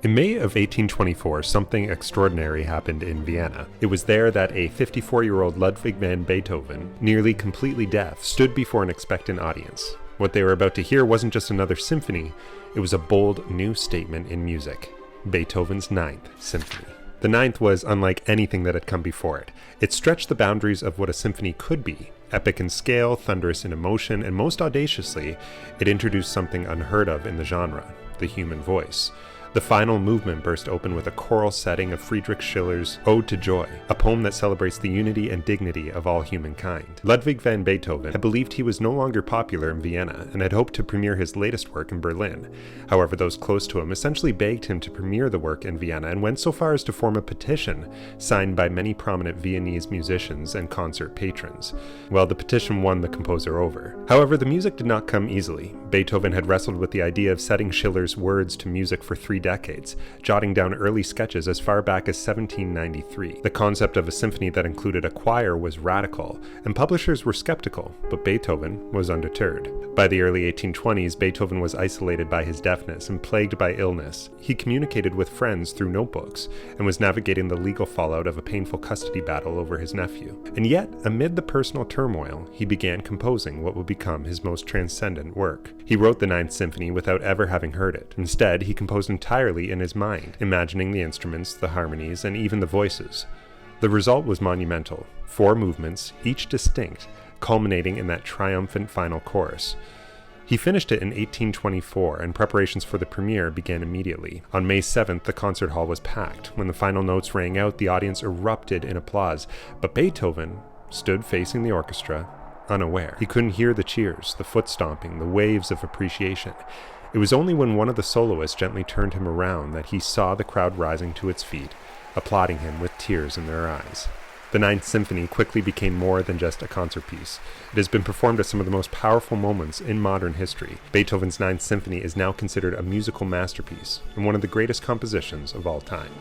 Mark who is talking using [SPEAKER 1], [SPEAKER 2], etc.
[SPEAKER 1] In May of 1824, something extraordinary happened in Vienna. It was there that a 54-year-old Ludwig van Beethoven, nearly completely deaf, stood before an expectant audience. What they were about to hear wasn't just another symphony, it was a bold new statement in music. Beethoven's Ninth Symphony. The Ninth was unlike anything that had come before it. It stretched the boundaries of what a symphony could be. Epic in scale, thunderous in emotion, and most audaciously, it introduced something unheard of in the genre, the human voice. The final movement burst open with a choral setting of Friedrich Schiller's Ode to Joy, a poem that celebrates the unity and dignity of all humankind. Ludwig van Beethoven had believed he was no longer popular in Vienna and had hoped to premiere his latest work in Berlin. However, those close to him essentially begged him to premiere the work in Vienna and went so far as to form a petition signed by many prominent Viennese musicians and concert patrons. Well, the petition won the composer over. However, the music did not come easily. Beethoven had wrestled with the idea of setting Schiller's words to music for 3 decades, jotting down early sketches as far back as 1793. The concept of a symphony that included a choir was radical, and publishers were skeptical, but Beethoven was undeterred. By the early 1820s, Beethoven was isolated by his deafness and plagued by illness. He communicated with friends through notebooks, and was navigating the legal fallout of a painful custody battle over his nephew. And yet, amid the personal turmoil, he began composing what would become his most transcendent work. He wrote the Ninth Symphony without ever having heard it. Instead, he composed entirely in his mind, imagining the instruments, the harmonies, and even the voices. The result was monumental. 4 movements, each distinct, culminating in that triumphant final chorus. He finished it in 1824, and preparations for the premiere began immediately. On May 7th, the concert hall was packed. When the final notes rang out, the audience erupted in applause, but Beethoven stood facing the orchestra, unaware. He couldn't hear the cheers, the foot stomping, the waves of appreciation. It was only when one of the soloists gently turned him around that he saw the crowd rising to its feet, applauding him with tears in their eyes. The Ninth Symphony quickly became more than just a concert piece. It has been performed at some of the most powerful moments in modern history. Beethoven's Ninth Symphony is now considered a musical masterpiece and one of the greatest compositions of all time.